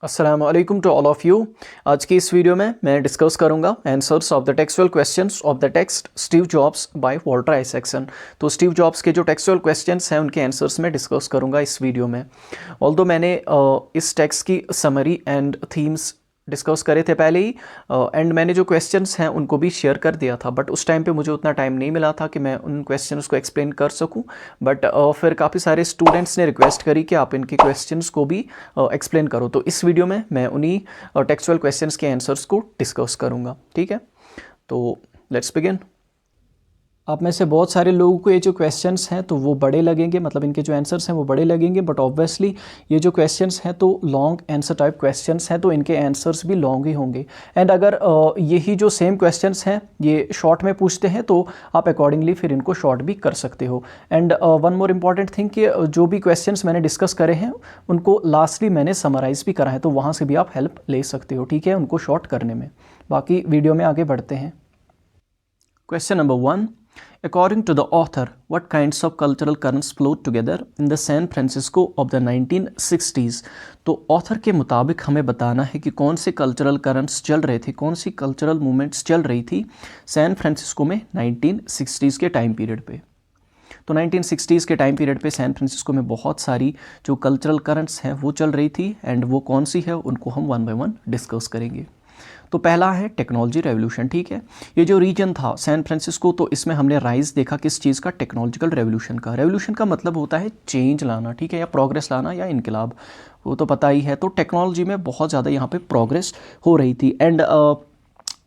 अस्सलाम वालेकुम to all of you. आज की इस वीडियो में मैं डिस्कस करूंगा answers of the textual questions of the text Steve Jobs by Walter Isaacson. तो स्टीव जॉब्स के जो टेक्सचुअल क्वेश्चंस हैं उनके आंसर्स में डिस्कस करूंगा इस वीडियो में। ऑल्दो मैंने इस टेक्स्ट की समरी एंड थीम्स डिस्कस करे थे पहले ही एंड मैंने जो क्वेश्चंस हैं उनको भी शेयर कर दिया था, बट उस टाइम पे मुझे उतना टाइम नहीं मिला था कि मैं उन क्वेश्चंस को एक्सप्लेन कर सकूं। बट फिर काफ़ी सारे स्टूडेंट्स ने रिक्वेस्ट करी कि आप इनके क्वेश्चंस को भी एक्सप्लेन करो, तो इस वीडियो में मैं उन्हीं टेक्सचुअल क्वेश्चंस के आंसर्स को डिस्कस करूँगा। ठीक है, तो लेट्स बिगिन। आप में से बहुत सारे लोगों को ये जो क्वेश्चंस हैं तो वो बड़े लगेंगे, मतलब इनके जो आंसर्स हैं वो बड़े लगेंगे, बट ऑब्वियसली ये जो क्वेश्चंस हैं तो लॉन्ग आंसर टाइप क्वेश्चंस हैं तो इनके आंसर्स भी लॉन्ग ही होंगे। एंड अगर यही जो सेम क्वेश्चंस हैं ये शॉर्ट में पूछते हैं तो आप अकॉर्डिंगली फिर इनको शॉर्ट भी कर सकते हो। And one more important thing कि जो भी क्वेश्चंस मैंने डिस्कस करे हैं उनको लास्टली मैंने समराइज़ भी करा है, तो वहाँ से भी आप हेल्प ले सकते हो, ठीक है, उनको शॉर्ट करने में। बाकी वीडियो में आगे बढ़ते हैं। Question number 1, according to the author, what kinds of cultural currents flowed together in the San Francisco of the 1960s? तो ऑथर के मुताबिक हमें बताना है कि कौन से कल्चरल करंट्स चल रहे थे, कौन सी कल्चरल मूवमेंट्स चल रही थी सैन फ्रांसिस्को में 1960s के टाइम पीरियड पे। तो 1960s के टाइम पीरियड पे सैन फ्रांसिस्को में बहुत सारी जो कल्चरल करंट्स हैं वो चल रही थी, एंड वो कौन सी है उनको हम वन बाय वन डिस्कस करेंगे। तो पहला है टेक्नोलॉजी रेवोल्यूशन। ठीक है, ये जो रीजन था सैन फ्रांसिस्को, तो इसमें हमने राइज देखा किस चीज़ का, टेक्नोलॉजिकल रेवोल्यूशन का। रेवोल्यूशन का मतलब होता है चेंज लाना, ठीक है, या प्रोग्रेस लाना या इनकलाब, वो तो पता ही है। तो टेक्नोलॉजी में बहुत ज़्यादा यहाँ पे प्रोग्रेस हो रही थी। एंड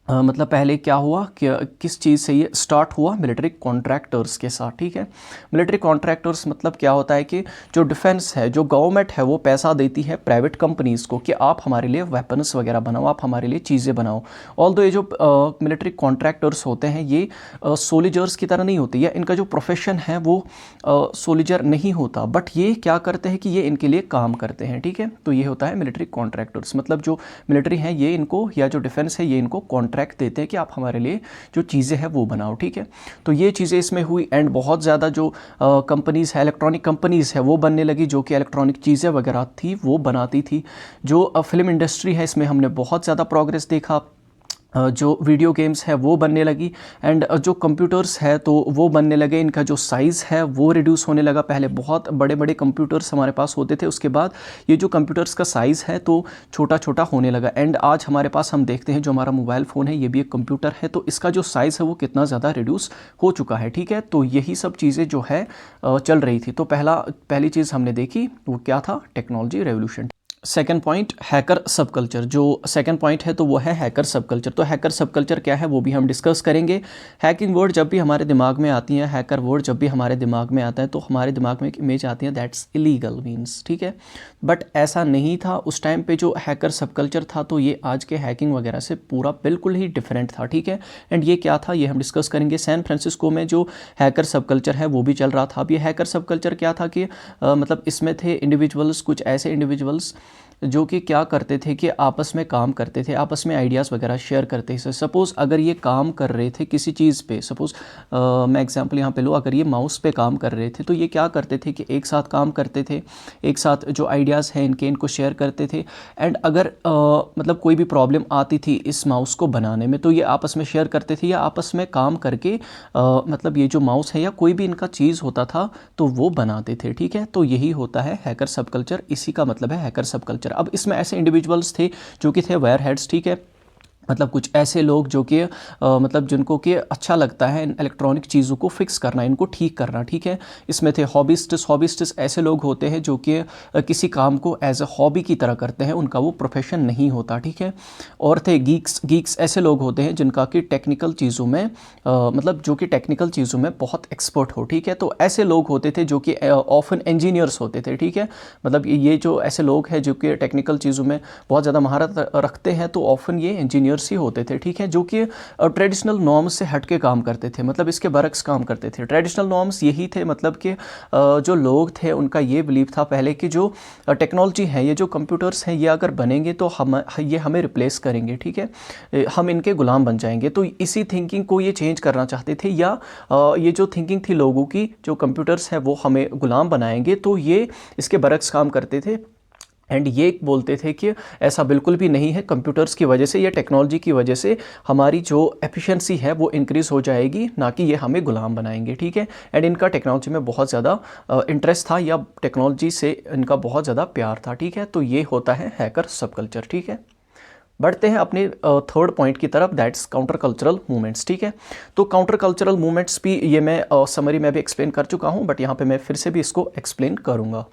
मतलब पहले क्या हुआ कि किस चीज़ से ये स्टार्ट हुआ, मिलिट्री कॉन्ट्रैक्टर्स के साथ। ठीक है, मिलिट्री कॉन्ट्रैक्टर्स मतलब क्या होता है कि जो डिफेंस है, जो गवर्नमेंट है वो पैसा देती है प्राइवेट कंपनीज़ को कि आप हमारे लिए वेपन्स वगैरह बनाओ, आप हमारे लिए चीज़ें बनाओ। ऑल्दो ये जो मिलिट्री कॉन्ट्रैक्टर्स होते हैं ये सोल्जर्स की तरह नहीं होती, या इनका जो प्रोफेशन है वो सोल्जर नहीं होता, बट ये क्या करते हैं कि ये इनके लिए काम करते हैं। ठीक है, तो ये होता है मिलिट्री कॉन्ट्रैक्टर्स, मतलब जो मिलिट्री हैं ये इनको, या जो डिफेंस है ये इनको कॉन्ट्रैक्ट देते हैं कि आप हमारे लिए जो चीज़ें हैं वो बनाओ। ठीक है, तो ये चीज़ें इसमें हुई, एंड बहुत ज़्यादा जो कंपनीज़ है, इलेक्ट्रॉनिक कंपनीज़ है वो बनने लगी, जो कि इलेक्ट्रॉनिक चीज़ें वगैरह थी वो बनाती थी। जो फिल्म इंडस्ट्री है इसमें हमने बहुत ज़्यादा प्रोग्रेस देखा। जो वीडियो गेम्स है वो बनने लगी, एंड जो कंप्यूटर्स है तो वो बनने लगे, इनका जो साइज़ है वो रिड्यूस होने लगा। पहले बहुत बड़े बड़े कंप्यूटर्स हमारे पास होते थे, उसके बाद ये जो कंप्यूटर्स का साइज़ है तो छोटा छोटा होने लगा, एंड आज हमारे पास हम देखते हैं जो हमारा मोबाइल फ़ोन है ये भी एक कंप्यूटर है, तो इसका जो साइज़ है वो कितना ज़्यादा रिड्यूस हो चुका है। ठीक है, तो यही सब चीज़ें जो है चल रही थी। तो पहली चीज़ हमने देखी वो क्या था, technology revolution. Second point, hacker सब कल्चर। जो सेकेंड पॉइंट है तो वो है हैकर सब कल्चर। तो हैकर सब कल्चर क्या है वो भी हम डिस्कस करेंगे। हैकिंग वर्ड जब भी हमारे दिमाग में आती है, हैकर वर्ड जब भी हमारे दिमाग में आता है तो हमारे दिमाग में एक इमेज आती है दैट्स इलीगल मीन्स। ठीक है, बट ऐसा नहीं था उस टाइम पे। जो हैकर सब कल्चर था तो ये आज के हैकिंग वगैरह से पूरा बिल्कुल ही डिफरेंट था। ठीक है, एंड ये क्या था ये हम डिस्कस करेंगे। सैन फ्रांसिस्को में जो हैकर सब कल्चर है वो भी चल रहा था। अब ये हैकर सब कल्चर क्या था कि मतलब इसमें थे इंडिविजुअल्स, कुछ ऐसे इंडिविजुअल्स जो कि क्या करते थे कि आपस में काम करते थे, आपस में आइडियाज़ वगैरह शेयर करते थे। सपोज़ अगर ये काम कर रहे थे किसी चीज़ पे, सपोज़ मैं एग्जांपल यहाँ पे लूँ, अगर ये माउस पे काम कर रहे थे तो ये क्या करते थे कि एक साथ काम करते थे, एक साथ जो आइडियाज़ हैं इनको शेयर करते थे। एंड अगर मतलब कोई भी प्रॉब्लम आती थी इस माउस को बनाने में तो ये आपस में शेयर करते थे, या आपस में काम करके मतलब ये जो माउस है या कोई भी इनका चीज़ होता था तो वो बनाते थे। ठीक है, तो यही होता है हैकर सब कल्चर, इसी का मतलब है हैकर सब कल्चर। अब इसमें ऐसे इंडिविजुअल्स थे जो कि थे वेयर हेड्स। ठीक है, मतलब कुछ ऐसे लोग जो कि मतलब जिनको कि अच्छा लगता है इन इलेक्ट्रॉनिक चीज़ों को फिक्स करना, इनको ठीक करना। ठीक है, इसमें थे हॉबिस्टिस। हॉबिस्टिस ऐसे लोग होते हैं जो कि किसी काम को एज अ हॉबी की तरह करते हैं, उनका वो प्रोफेशन नहीं होता। ठीक है, और थे गीक्स। गीक्स ऐसे लोग होते हैं जिनका कि टेक्निकल चीज़ों में मतलब जो कि टेक्निकल चीज़ों में बहुत एक्सपर्ट हो। ठीक है, तो ऐसे लोग होते थे जो कि ऑफन इंजीनियर्स होते थे। ठीक है, मतलब ये जो ऐसे लोग हैं जो कि टेक्निकल चीज़ों में बहुत ज़्यादा महारत रखते हैं तो ऑफन ये इंजीनियर ही होते थे। ठीक है, जो कि ट्रेडिशनल नॉर्म्स से हट के काम करते थे, मतलब इसके बरक्स काम करते थे। ट्रेडिशनल नॉर्म्स यही थे, मतलब कि जो लोग थे उनका ये बिलीव था पहले कि जो टेक्नोलॉजी है, ये जो कंप्यूटर्स हैं ये अगर बनेंगे तो ये हमें रिप्लेस करेंगे। ठीक है, हम इनके गुलाम बन जाएंगे। तो इसी थिंकिंग को ये चेंज करना चाहते थे, या ये जो थिंकिंग थी लोगों की, जो कंप्यूटर्स हैं वो हमें गुलाम बनाएंगे, तो ये इसके बरक्स काम करते थे। एंड ये बोलते थे कि ऐसा बिल्कुल भी नहीं है, कंप्यूटर्स की वजह से या टेक्नोलॉजी की वजह से हमारी जो एफिशिएंसी है वो इंक्रीज़ हो जाएगी, ना कि ये हमें गुलाम बनाएंगे, ठीक है। एंड इनका टेक्नोलॉजी में बहुत ज़्यादा इंटरेस्ट था या टेक्नोलॉजी से इनका बहुत ज़्यादा प्यार था, ठीक है। तो ये होता है हैकर सब कल्चर, ठीक है। बढ़ते हैं अपने थर्ड पॉइंट की तरफ, दैट्स काउंटर कल्चरल मूवमेंट्स, ठीक है। तो काउंटर कल्चरल मूवमेंट्स भी ये मैं समरी में भी एक्सप्लेन कर चुका हूँ, बट यहाँ पे मैं फिर से भी इसको एक्सप्लेन करूँगा।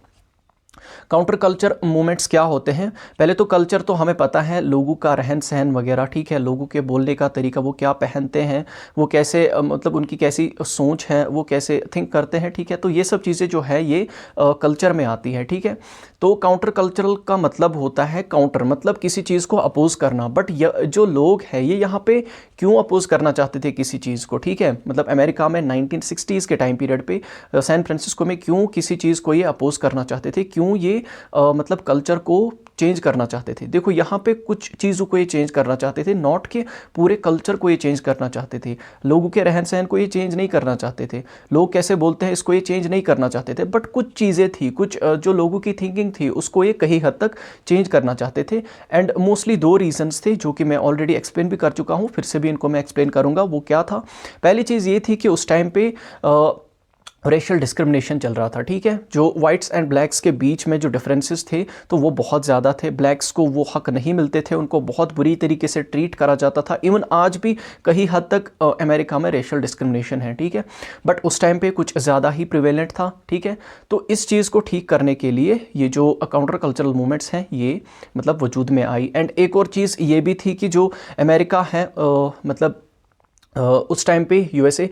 काउंटर कल्चर मूवमेंट्स क्या होते हैं? पहले तो कल्चर तो हमें पता है, लोगों का रहन सहन वगैरह, ठीक है, लोगों के बोलने का तरीका, वो क्या पहनते हैं, वो कैसे मतलब उनकी कैसी सोच है, वो कैसे थिंक करते हैं, ठीक है। तो ये सब चीज़ें जो है ये कल्चर में आती है, ठीक है। तो काउंटर कल्चरल का मतलब होता है काउंटर, मतलब किसी चीज़ को अपोज करना। बट जो लोग हैं ये यहाँ पे क्यों अपोज करना चाहते थे किसी चीज़ को, ठीक है। मतलब अमेरिका में 1960s के टाइम पीरियड पे सैन फ्रांसिस्को में क्यों किसी चीज़ को ये अपोज करना चाहते थे, क्यों ये मतलब कल्चर को चेंज करना चाहते थे। देखो यहाँ पे कुछ चीज़ों को ये चेंज करना चाहते थे, नॉट के पूरे कल्चर को ये चेंज करना चाहते थे। लोगों के रहन सहन को ये चेंज नहीं करना चाहते थे, लोग कैसे बोलते हैं इसको ये चेंज नहीं करना चाहते थे। बट कुछ चीज़ें थी, कुछ जो लोगों की थिंकिंग थी उसको ये कहीं हद तक चेंज करना चाहते थे। एंड मोस्टली दो रीजंस थे जो कि मैं ऑलरेडी एक्सप्लेन भी कर चुका हूँ, फिर से भी इनको मैं एक्सप्लेन करूँगा। वो क्या था? पहली चीज़ ये थी कि उस टाइम पे रेशियल डिस्क्रिमिनेशन चल रहा था, ठीक है। जो वाइट्स एंड ब्लैक्स के बीच में जो डिफरेंसेस थे तो वो बहुत ज़्यादा थे। ब्लैक्स को वो हक नहीं मिलते थे, उनको बहुत बुरी तरीके से ट्रीट करा जाता था। इवन आज भी कहीं हद तक अमेरिका में रेशियल डिस्क्रिमिनेशन है, ठीक है। बट उस टाइम पे कुछ ज़्यादा ही प्रिवेलेंट था, ठीक है। तो इस चीज़ को ठीक करने के लिए ये जो काउंटर कल्चरल मूवमेंट्स हैं ये मतलब वजूद में आई। एंड एक और चीज़ ये भी थी कि जो अमेरिका है मतलब उस टाइम पे यूएसए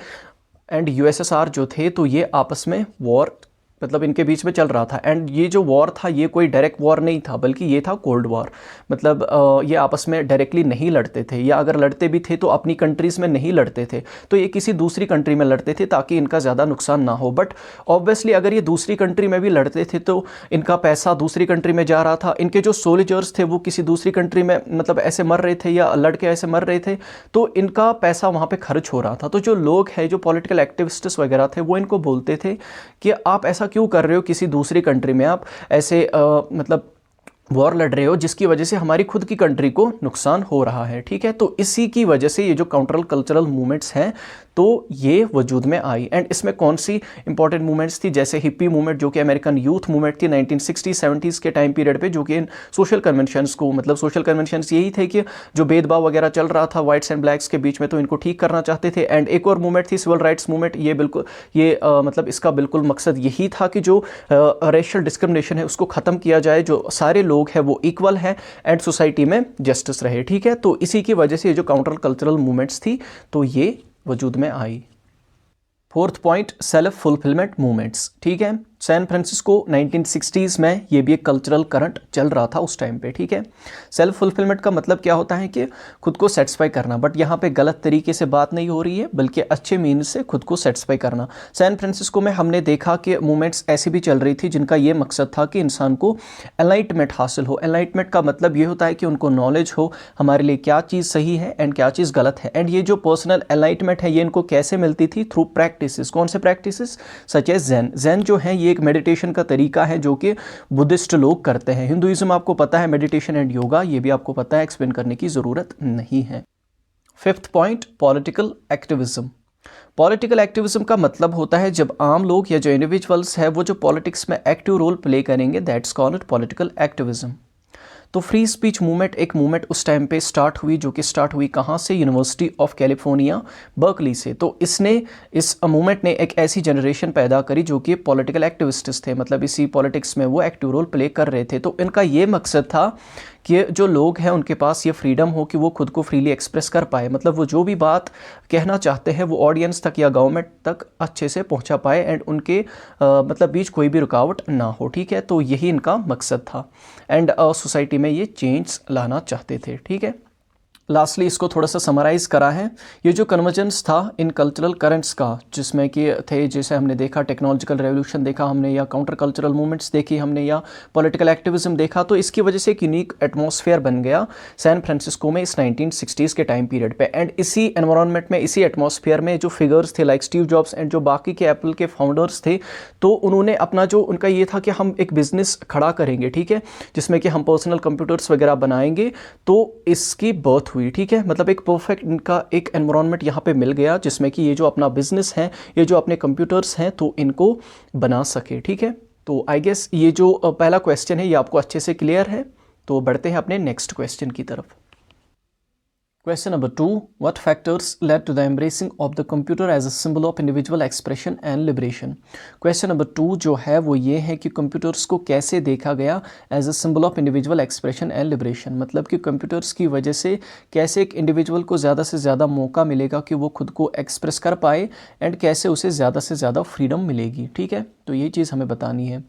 एंड यूएसएसआर जो थे तो ये आपस में वॉर मतलब इनके बीच में चल रहा था। एंड ये जो वॉर था ये कोई डायरेक्ट वॉर नहीं था, बल्कि ये था कोल्ड वॉर। मतलब ये आपस में डायरेक्टली नहीं लड़ते थे, या अगर लड़ते भी थे तो अपनी कंट्रीज़ में नहीं लड़ते थे, तो ये किसी दूसरी कंट्री में लड़ते थे ताकि इनका ज़्यादा नुकसान ना हो। बट ऑब्वियसली अगर ये दूसरी कंट्री में भी लड़ते थे तो इनका पैसा दूसरी कंट्री में जा रहा था, इनके जो सोल्जर्स थे वो किसी दूसरी कंट्री में मतलब ऐसे मर रहे थे या लड़के ऐसे मर रहे थे, तो इनका पैसा वहाँ पर खर्च हो रहा था। तो जो लोग हैं, जो पॉलिटिकल एक्टिविस्ट्स वगैरह थे, वो इनको बोलते थे कि आप ऐसा क्यों कर रहे हो, किसी दूसरी कंट्री में आप ऐसे मतलब वॉर लड़ रहे हो जिसकी वजह से हमारी खुद की कंट्री को नुकसान हो रहा है, ठीक है। तो इसी की वजह से ये जो काउंटर कल्चरल मूवमेंट्स हैं तो ये वजूद में आई। एंड इसमें कौन सी इंपॉर्टेंट मूवमेंट्स थी, जैसे हिप्पी मूवमेंट जो कि अमेरिकन यूथ मूवमेंट थी 1960-70s के टाइम पीरियड पे, जो कि इन सोशल कन्वेंशंस को मतलब सोशल कन्वेंशंस यही थे कि जो भेदभाव वगैरह चल रहा था वाइट्स एंड ब्लैक्स के बीच में तो इनको ठीक करना चाहते थे। एंड एक और मूवमेंट थी सिविल राइट्स मूवमेंट, ये बिल्कुल ये मतलब इसका बिल्कुल मकसद यही था कि जो रेशियल डिस्क्रिमिनेशन है उसको ख़त्म किया जाए, जो सारे लोग हैं वो इक्वल है एंड सोसाइटी में जस्टिस रहे, ठीक है। तो इसी की वजह से ये जो काउंटर कल्चरल मूवमेंट्स थी तो ये वजूद में आई। Fourth point, self fulfilment movements, ठीक है। सैन फ्रांसिस्को 1960s में ये भी एक कल्चरल करंट चल रहा था उस टाइम पे, ठीक है। सेल्फ फुलफिलमेंट का मतलब क्या होता है कि खुद को सेटिस्फाई करना, बट यहाँ पे गलत तरीके से बात नहीं हो रही है बल्कि अच्छे मीन से खुद को सेटिस्फाई करना। सैन फ्रांसिस्को में हमने देखा कि मूवमेंट्स ऐसी भी चल रही थी जिनका ये मकसद था कि इंसान को एनलाइटमेंट हासिल हो। एनलाइटमेंट का मतलब ये होता है कि उनको नॉलेज हो हमारे लिए क्या चीज़ सही है एंड क्या चीज़ गलत है। एंड ये जो पर्सनल एनलाइटमेंट है ये इनको कैसे मिलती थी? Through practices. कौन से practices? Such as Zen. Zen जो है ये एक मेडिटेशन का तरीका है जो कि बुद्धिस्ट लोग करते हैं। हिंदुइज्म आपको पता है, मेडिटेशन एंड योगा ये भी आपको पता है, एक्सप्लेन करने की ज़रूरत नहीं है। Fifth point, political activism. Political activism का मतलब होता है जब आम लोग या जो इंडिविजुअल्स है वो जो पॉलिटिक्स में एक्टिव रोल प्ले करेंगे, दैट्स कॉल्ड पॉलिटिकल एक्टिविज्म। तो फ्री स्पीच मूवमेंट एक मूवमेंट उस टाइम पे स्टार्ट हुई, जो कि स्टार्ट हुई कहाँ से? यूनिवर्सिटी ऑफ कैलिफोर्निया बर्कली से। तो इस मूवमेंट ने एक ऐसी जनरेशन पैदा करी जो कि पॉलिटिकल एक्टिविस्ट्स थे, मतलब इसी पॉलिटिक्स में वो एक्टिव रोल प्ले कर रहे थे। तो इनका ये मकसद था कि जो लोग हैं उनके पास ये फ्रीडम हो कि वो खुद को फ्रीली एक्सप्रेस कर पाए, मतलब वो जो भी बात कहना चाहते हैं वो ऑडियंस तक या गवर्नमेंट तक अच्छे से पहुंचा पाए एंड उनके मतलब बीच कोई भी रुकावट ना हो, ठीक है। तो यही इनका मकसद था एंड सोसाइटी में ये चेंज लाना चाहते थे, ठीक है। लास्टली इसको थोड़ा सा समराइज़ करा है। ये जो कन्वर्जेंस था इन कल्चरल करंट्स का, जिसमें कि थे, जैसे हमने देखा टेक्नोलॉजिकल रेवोल्यूशन देखा हमने, या काउंटर कल्चरल मूवमेंट्स देखी हमने, या पॉलिटिकल एक्टिविज्म देखा, तो इसकी वजह से एक यूनिक एटमॉस्फेयर बन गया सैन फ्रांसिस्को में इस 1960s के टाइम पीरियड पे। एंड इसी एनवायरनमेंट में, इसी एटमॉस्फेयर में जो फिगर्स थे लाइक स्टीव जॉब्स एंड जो बाकी के एप्पल के फाउंडर्स थे, तो उन्होंने अपना जो उनका ये था कि हम एक बिजनेस खड़ा करेंगे, ठीक है, जिसमें कि हम पर्सनल कंप्यूटर्स वगैरह बनाएंगे, तो इसकी बर्थ हुई, ठीक है। मतलब एक परफेक्ट इनका एक एनवायरनमेंट यहाँ पे मिल गया जिसमें कि ये जो अपना बिजनेस है, ये जो अपने कंप्यूटर्स हैं, तो इनको बना सके, ठीक है। तो आई गेस ये जो पहला क्वेश्चन है ये आपको अच्छे से क्लियर है। तो बढ़ते हैं अपने नेक्स्ट क्वेश्चन की तरफ। Question number 2. What factors led to the embracing of the computer as a symbol of individual expression and liberation? Question number 2 जो है वो ये है कि कंप्यूटर्स को कैसे देखा गया as a symbol of individual expression and liberation, मतलब कि कंप्यूटर्स की वजह से कैसे एक इंडिविजुअल को ज़्यादा से ज़्यादा मौका मिलेगा कि वो खुद को एक्सप्रेस कर पाए, एंड कैसे उसे ज़्यादा से ज़्यादा फ्रीडम मिलेगी, ठीक है। तो ये चीज़ हमें बतानी है।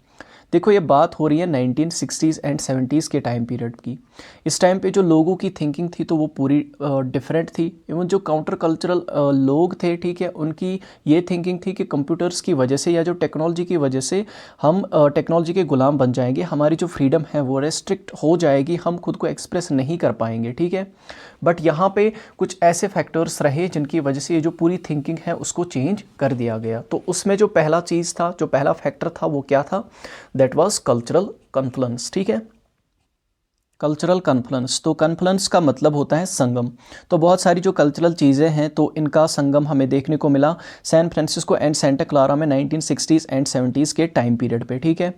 देखो, ये बात हो रही है 1960s एंड 70s के टाइम पीरियड की। इस टाइम पे जो लोगों की थिंकिंग थी तो वो पूरी डिफरेंट थी। इवन जो काउंटर कल्चरल लोग थे, ठीक है, उनकी ये थिंकिंग थी कि कंप्यूटर्स की वजह से या जो टेक्नोलॉजी की वजह से हम टेक्नोलॉजी के गुलाम बन जाएंगे, हमारी जो फ्रीडम है वो रेस्ट्रिक्ट हो जाएगी, हम खुद को एक्सप्रेस नहीं कर पाएंगे, ठीक है। बट यहाँ पे कुछ ऐसे फैक्टर्स रहे जिनकी वजह से ये जो पूरी थिंकिंग है उसको चेंज कर दिया गया। तो उसमें जो पहला चीज़ था, जो पहला फैक्टर था, वो क्या था? दैट वाज कल्चरल कन्फ्लुएंस, ठीक है। कल्चरल कन्फ्लुएंस, तो कन्फ्लुएंस का मतलब होता है संगम। तो बहुत सारी जो कल्चरल चीज़ें हैं तो इनका संगम हमें देखने को मिला San Francisco and Santa Clara में 1960s एंड 70s के टाइम पीरियड पे, ठीक है।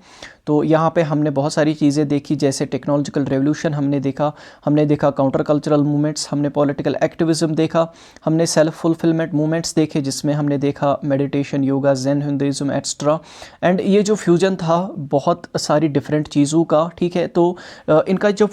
तो यहाँ पे हमने बहुत सारी चीज़ें देखी, जैसे टेक्नोलॉजिकल रेवोल्यूशन हमने देखा काउंटर कल्चरल मूवमेंट्स, हमने पॉलिटिकल एक्टिविज्म देखा, हमने सेल्फ फुलफिलमेंट मूवमेंट्स देखे जिसमें हमने देखा meditation, yoga, Zen, Hinduism extra. And ये जो फ्यूजन था बहुत सारी डिफरेंट चीज़ों का, ठीक है। तो इनका जब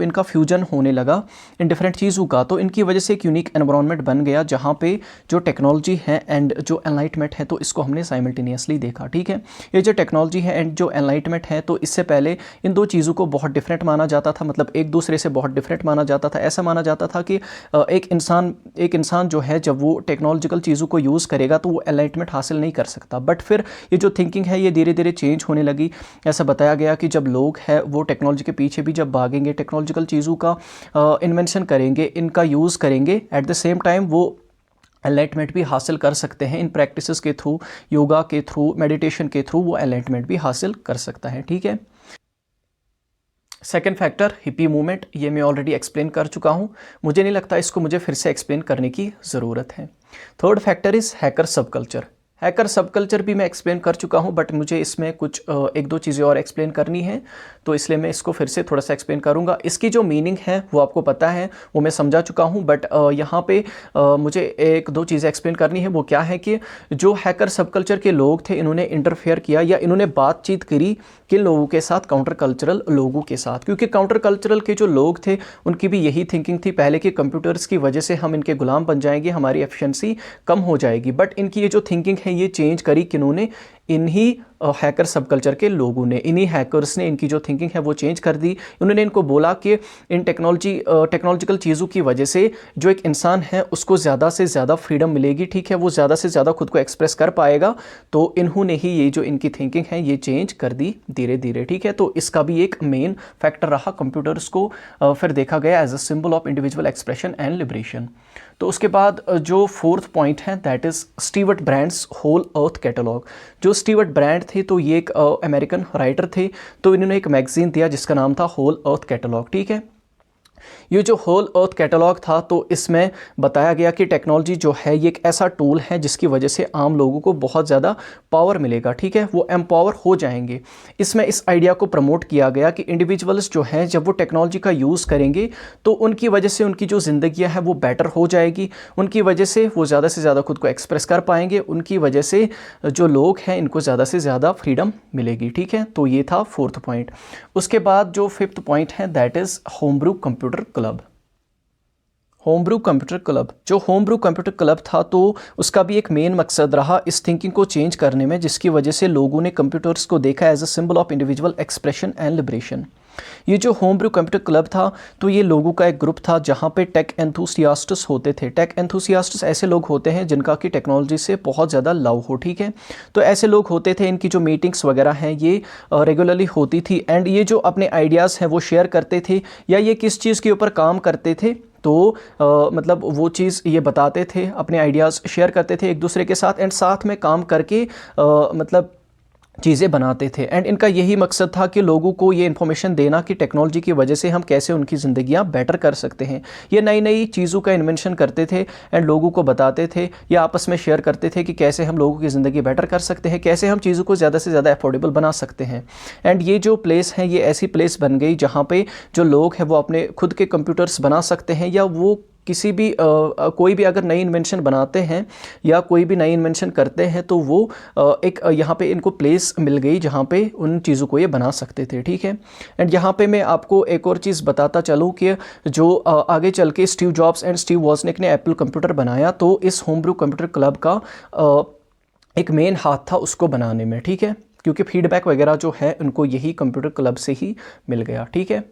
इनका फ्यूजन होने लगा इन डिफरेंट चीज़ों का, तो इनकी वजह से एक यूनिक एनवायरनमेंट बन गया जहाँ पे जो टेक्नोलॉजी है एंड जो एनलाइटमेंट है, तो इसको हमने साइमल्टेनियसली देखा, ठीक है। ये जो टेक्नोलॉजी है एंड जो एनलाइटमेंट है, तो इससे पहले इन दो चीज़ों को बहुत डिफरेंट माना जाता था, मतलब एक दूसरे से बहुत डिफरेंट माना जाता था। ऐसा माना जाता था कि एक इंसान जो है जब वो टेक्नोलॉजिकल चीज़ों को यूज़ करेगा तो वो एनलाइटमेंट हासिल नहीं कर सकता। बट फिर ये जो थिंकिंग है ये धीरे धीरे चेंज होने लगी। ऐसा बताया गया कि जब लोग हैं वो टेक्नोलॉजी के पीछे भी जब भागेंगे, टेक्नोलॉजिकल चीज़ों का इन्वेंशन करेंगे, इनका यूज़ करेंगे, एट द सेम टाइम वो एनलाइटमेंट भी हासिल कर सकते हैं। इन प्रैक्टिसेस के थ्रू, योगा के थ्रू, मेडिटेशन के थ्रू वो एनलाइटमेंट भी हासिल कर सकता है, ठीक है। सेकेंड फैक्टर हिप्पी मूवमेंट, ये मैं ऑलरेडी एक्सप्लेन कर चुका हूँ, मुझे नहीं लगता इसको मुझे फिर से एक्सप्लेन करने की ज़रूरत है। थर्ड फैक्टर इज़ हैकर सब कल्चर। हैकर सब कल्चर भी मैं एक्सप्लेन कर चुका हूँ, बट मुझे इसमें कुछ एक दो चीज़ें और एक्सप्लेन करनी है, तो इसलिए मैं इसको फिर से थोड़ा सा एक्सप्लेन करूँगा। इसकी जो मीनिंग है वो आपको पता है, वो मैं समझा चुका हूँ, बट यहाँ पे मुझे एक दो चीज़ें एक्सप्लेन करनी है। वो क्या है कि जो हैकर सब कल्चर के लोग थे, इन्होंने इंटरफेयर किया या इन्होंने बातचीत करी किन लोगों के साथ? काउंटर कल्चरल लोगों के साथ, क्योंकि काउंटर कल्चरल के जो लोग थे उनकी भी यही थिंकिंग थी पहले कि कंप्यूटर्स की वजह से हम इनके गुलाम बन जाएंगे, हमारी एफिशिएंसी कम हो जाएगी। बट इनकी ये जो थिंकिंग है ये चेंज करी किन्होंने? इन्हीं हैकर सब कल्चर के लोगों ने, इन्हीं हैकर्स ने इनकी जो थिंकिंग है वो चेंज कर दी। उन्होंने इनको बोला कि इन टेक्नोलॉजिकल चीज़ों की वजह से जो एक इंसान है उसको ज़्यादा से ज़्यादा फ्रीडम मिलेगी, ठीक है, वो ज़्यादा से ज़्यादा खुद को एक्सप्रेस कर पाएगा। तो इन्होंने ही ये जो इनकी थिंकिंग है ये चेंज कर दी धीरे धीरे, ठीक है। तो इसका भी एक मेन फैक्टर रहा कंप्यूटर्स को फिर देखा गया as a symbol of individual expression and liberation. तो उसके बाद जो फोर्थ पॉइंट है that is Stewart Brand's Whole Earth Catalog. जो स्टीवर्ट ब्रैंड थे तो ये एक अमेरिकन राइटर थे, तो इन्होंने एक मैगजीन दिया जिसका नाम था होल अर्थ कैटलॉग, ठीक है। ये जो होल अर्थ कैटलॉग था तो इसमें बताया गया कि टेक्नोलॉजी जो है ये एक ऐसा टूल है जिसकी वजह से आम लोगों को बहुत ज़्यादा पावर मिलेगा, ठीक है, वो एम्पावर हो जाएंगे। इसमें इस आइडिया को प्रमोट किया गया कि इंडिविजुअल्स जो हैं जब वो टेक्नोलॉजी का यूज़ करेंगे तो उनकी वजह से उनकी जो ज़िंदगियाँ हैं वो बेटर हो जाएगी, उनकी वजह से वो ज़्यादा से ज़्यादा खुद को एक्सप्रेस कर पाएंगे, उनकी वजह से जो लोग हैं इनको ज़्यादा से ज़्यादा फ्रीडम मिलेगी, ठीक है। तो ये था फोर्थ पॉइंट। उसके बाद जो फिफ्थ पॉइंट है that is homebrew computer club. Homebrew computer club, जो होमब्रू कंप्यूटर क्लब था तो उसका भी एक मेन मकसद रहा इस थिंकिंग को चेंज करने में, जिसकी वजह से लोगों ने कंप्यूटर्स को देखा as a symbol of individual expression and liberation. ये जो होम ब्रू कंप्यूटर क्लब था तो ये लोगों का एक ग्रुप था जहाँ पे टेक एंथुसियास्ट्स होते थे। टेक एंथुसियास्ट्स ऐसे लोग होते हैं जिनका कि टेक्नोलॉजी से बहुत ज़्यादा लव हो, ठीक है। तो ऐसे लोग होते थे, इनकी जो मीटिंग्स वगैरह हैं ये रेगुलरली होती थी एंड ये जो अपने आइडियाज़ हैं वो शेयर करते थे, या ये किस चीज़ के ऊपर काम करते थे तो मतलब वो चीज़ ये बताते थे, अपने आइडियाज़ शेयर करते थे एक दूसरे के साथ एंड साथ में काम करके मतलब चीज़ें बनाते थे। एंड इनका यही मकसद था कि लोगों को ये इन्फॉर्मेशन देना कि टेक्नोलॉजी की वजह से हम कैसे उनकी ज़िंदगियां बेटर कर सकते हैं। ये नई नई चीज़ों का इन्वेंशन करते थे एंड लोगों को बताते थे या आपस में शेयर करते थे कि कैसे हम लोगों की ज़िंदगी बेटर कर सकते हैं, कैसे हम चीज़ों को ज़्यादा से ज़्यादा अफोर्डेबल बना सकते हैं। एंड ये जो प्लेस है ये ऐसी प्लेस बन गई जहाँ पर जो लोग हैं वो अपने खुद के कंप्यूटर्स बना सकते हैं, या वो किसी भी कोई भी अगर नई इन्वेंशन बनाते हैं या कोई भी नई इन्वेंशन करते हैं तो वो एक यहाँ पे इनको प्लेस मिल गई जहाँ पे उन चीज़ों को ये बना सकते थे, ठीक है। एंड यहाँ पे मैं आपको एक और चीज़ बताता चलूँ कि जो आगे चल के स्टीव जॉब्स एंड स्टीव वॉजनिक ने एप्पल कंप्यूटर बनाया तो इस होम ब्रू कंप्यूटर क्लब का एक मेन हाथ था उसको बनाने में, ठीक है, क्योंकि फीडबैक वगैरह जो है उनको यही कंप्यूटर क्लब से ही मिल गया, ठीक है।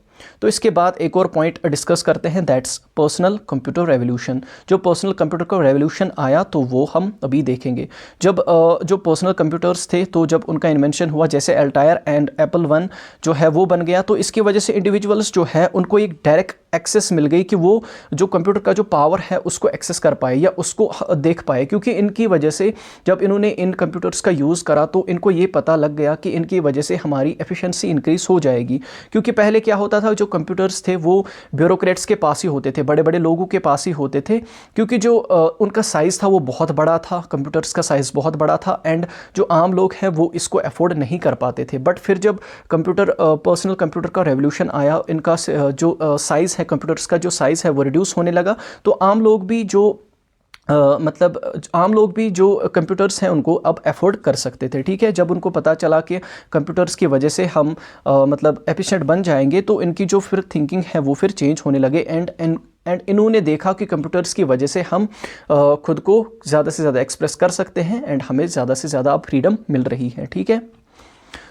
तो इसके बाद एक और पॉइंट डिस्कस करते हैं, दैट्स पर्सनल कंप्यूटर रेवोल्यूशन। जो पर्सनल कंप्यूटर का रेवोल्यूशन आया तो वो हम अभी देखेंगे। जब जो पर्सनल कंप्यूटर्स थे तो जब उनका इन्वेंशन हुआ, जैसे एल्टायर एंड एप्पल वन जो है वो बन गया, तो इसकी वजह से इंडिविजुअल्स जो है उनको एक डायरेक्ट एक्सेस मिल गई कि वो जो कंप्यूटर का जो पावर है उसको एक्सेस कर पाए या उसको देख पाए, क्योंकि इनकी वजह से जब इन्होंने इन कंप्यूटर्स का यूज़ करा तो इनको ये पता लग गया कि इनकी वजह से हमारी एफिशिएंसी इंक्रीज़ हो जाएगी। क्योंकि पहले क्या होता था, जो कंप्यूटर्स थे वो ब्यूरोक्रेट्स के पास ही होते थे, बड़े बड़े लोगों के पास ही होते थे, क्योंकि जो उनका साइज़ था वो बहुत बड़ा था, कंप्यूटर्स का साइज़ बहुत बड़ा था एंड जो आम लोग हैं वो इसको अफोर्ड नहीं कर पाते थे। बट फिर जब पर्सनल कंप्यूटर का रेवोल्यूशन आया, इनका जो साइज़ है कंप्यूटर्स का जो साइज़ है वो रिड्यूस होने लगा, तो आम लोग भी जो आम लोग भी जो कंप्यूटर्स हैं उनको अब अफोर्ड कर सकते थे, ठीक है। जब उनको पता चला कि कंप्यूटर्स की वजह से हम मतलब एफिशिएंट बन जाएंगे तो इनकी जो फिर थिंकिंग है वो फिर चेंज होने लगे एंड इन्होंने देखा कि कंप्यूटर्स की वजह से हम खुद को ज़्यादा से ज़्यादा एक्सप्रेस कर सकते हैं एंड हमें ज़्यादा से ज़्यादा अब फ्रीडम मिल रही है, ठीक है।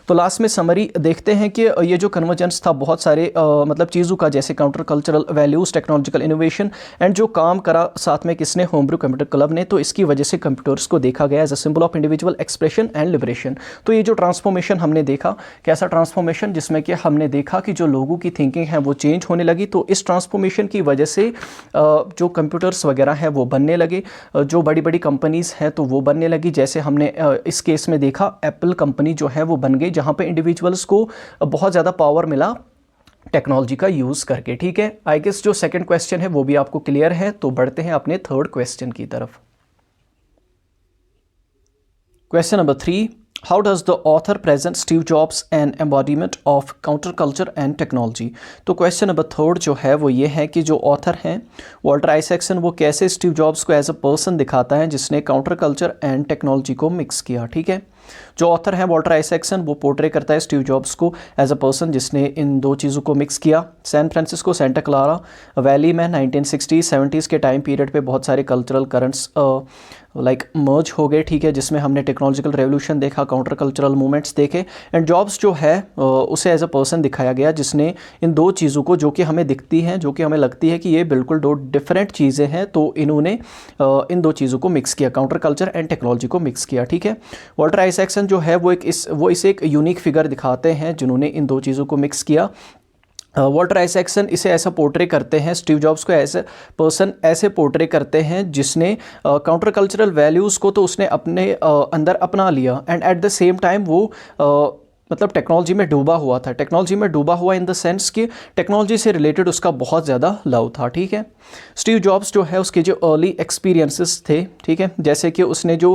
तो लास्ट में समरी देखते हैं कि ये जो कन्वर्जेंस था बहुत सारे मतलब चीज़ों का, जैसे counter cultural values, technological innovation and जो काम करा साथ में किसने, होम ब्रू कंप्यूटर क्लब ने, तो इसकी वजह से कंप्यूटर्स को देखा गया as a symbol of individual expression and liberation. तो ये जो ट्रांसफॉर्मेशन हमने देखा, कैसा ट्रांसफॉर्मेशन, जिसमें कि हमने देखा कि जो लोगों की थिंकिंग है वो चेंज होने लगी। तो इस ट्रांसफॉर्मेशन की वजह से जो कंप्यूटर्स वगैरह हैं वो बनने लगे, जो बड़ी बड़ी कंपनीज़ हैं तो वो बनने लगी, जैसे हमने इस केस में देखा एप्पल कंपनी जो है वो बन गई, जहाँ पे इंडिविजुअल्स को बहुत ज़्यादा पावर मिला टेक्नोलॉजी का यूज़ करके, ठीक है। आई गेस जो सेकंड क्वेश्चन है वो भी आपको क्लियर है, तो बढ़ते हैं अपने थर्ड क्वेश्चन की तरफ। Question number 3, How does the author present Steve Jobs an embodiment of counterculture and technology? तो क्वेश्चन नंबर 3 जो है वो ये है कि जो ऑथर हैं वॉल्टर आइजैक्सन वो कैसे स्टीव जॉब्स को एज अ पर्सन दिखाता है जिसने काउंटर कल्चर एंड टेक्नोलॉजी को मिक्स किया, ठीक है। जो ऑथर है वॉल्टर आइजैक्सन वो पोर्ट्रे करता है स्टीव जॉब्स को एज अ पर्सन जिसने इन दो चीज़ों को मिक्स किया। San Francisco Santa Clara Valley में 1960s-70s के टाइम पीरियड पे बहुत सारे कल्चरल करंट्स मर्ज हो गए, ठीक है, जिसमें हमने टेक्नोलॉजिकल रेवोल्यूशन देखा, काउंटर कल्चरल मूवमेंट्स देखे एंड जॉब्स जो है उसे एज अ पर्सन दिखाया गया जिसने इन दो चीज़ों को, जो कि हमें दिखती हैं, जो कि हमें लगती है कि ये बिल्कुल दो डिफरेंट चीज़ें हैं, तो इन्होंने इन दो चीज़ों को मिक्स किया, काउंटर कल्चर एंड टेक्नोलॉजी को मिक्स किया, ठीक है। वॉल्टर आइजैक्सन जो है वो इसे एक यूनिक फिगर दिखाते हैं जिन्होंने इन दो चीज़ों को मिक्स किया। वॉल्टर आइजैक्सन इसे ऐसा पोर्ट्रे करते हैं, स्टीव जॉब्स को एज ए पर्सन ऐसे पोर्ट्रे करते हैं जिसने काउंटर कल्चरल वैल्यूज़ को तो उसने अपने अंदर अपना लिया and at the same time वो मतलब टेक्नोलॉजी में डूबा हुआ था। टेक्नोलॉजी में डूबा हुआ इन द सेंस कि टेक्नोलॉजी से रिलेटेड उसका बहुत ज़्यादा लव था, ठीक है। स्टीव जॉब्स जो है उसके जो अर्ली एक्सपीरियंसेस थे, ठीक है, जैसे कि उसने जो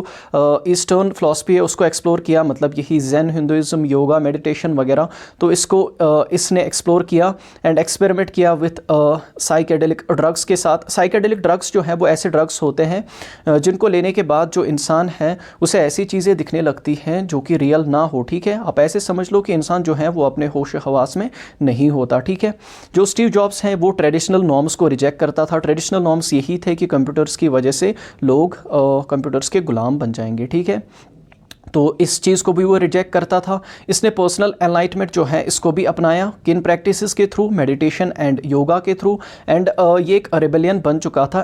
ईस्टर्न फिलॉसफी है उसको एक्सप्लोर किया, मतलब यही जैन, हिंदुइज्म, योगा, मेडिटेशन वगैरह, तो इसको इसने एक्सप्लोर किया एंड एक्सपेरिमेंट किया विथ साइकेडेलिक ड्रग्स के साथ। साइकेडेलिक ड्रग्स जो है वो ऐसे ड्रग्स होते हैं जिनको लेने के बाद जो इंसान है उसे ऐसी चीज़ें दिखने लगती हैं जो कि रियल ना हो, ठीक है। आप ऐसे समझ लो कि इंसान जो है वो अपने होश हवास में नहीं होता, ठीक है। जो स्टीव जॉब्स हैं वो ट्रेडिशनल नॉर्म्स को रिजेक्ट करता था। ट्रेडिशनल नॉर्म्स यही थे कि कंप्यूटर्स की वजह से लोग कंप्यूटर्स के गुलाम बन जाएंगे, ठीक है। तो इस चीज़ को भी वो रिजेक्ट करता था। इसने पर्सनल एनलाइटमेंट जो है इसको भी अपनाया, किन प्रैक्टिसेस के थ्रू, मेडिटेशन एंड योगा के थ्रू। एंड ये एक रेबेलियन बन चुका था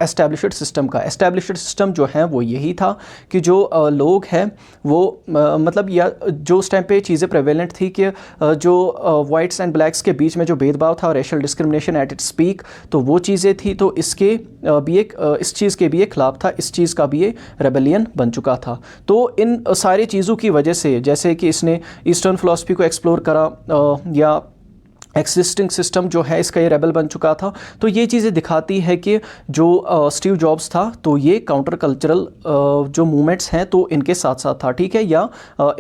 एस्टैब्लिश्ड सिस्टम का। एस्टैब्लिश्ड सिस्टम जो है वो यही था कि जो लोग हैं वो मतलब या जो उस टाइम पे चीज़ें प्रेवेलेंट थी कि जो वाइट्स एंड ब्लैक्स के बीच में जो भेदभाव था, racial discrimination at its peak, तो वो चीज़ें थी। तो इसके भी एक इस चीज़ के भी एक खिलाफ था, इस चीज़ का भी ये रेबेलियन बन चुका था। तो इन सारी चीज़ों की वजह से, जैसे कि इसने ईस्टर्न फिलॉसफी को एक्सप्लोर करा या एक्सिस्टिंग सिस्टम जो है इसका ये रेबल बन चुका था। तो ये चीज़ें दिखाती है कि जो स्टीव जॉब्स था तो ये काउंटर कल्चरल जो मूवमेंट्स हैं तो इनके साथ साथ था, ठीक है, या